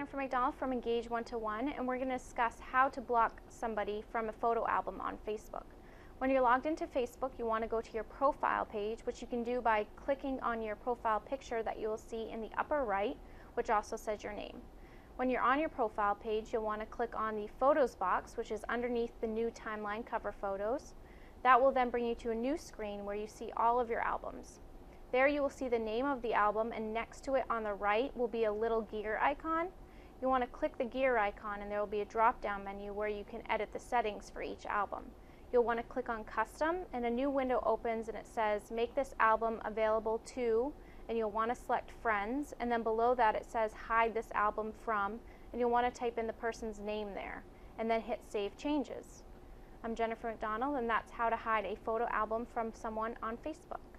Jennifer McDonald from Engage One-to-One, and we're going to discuss how to block somebody from a photo album on Facebook. When you're logged into Facebook, you want to go to your profile page, which you can do by clicking on your profile picture that you will see in the upper right, which also says your name. When you're on your profile page, you'll want to click on the Photos box, which is underneath the new timeline cover photos. That will then bring you to a new screen where you see all of your albums. There you will see the name of the album, and next to it on the right will be a little gear icon. You want to click the gear icon and there will be a drop-down menu where you can edit the settings for each album. You'll want to click on Custom and a new window opens and it says make this album available to, and you'll want to select Friends, and then below that it says hide this album from, and you'll want to type in the person's name there and then hit Save Changes. I'm Jennifer McDonald, and that's how to hide a photo album from someone on Facebook.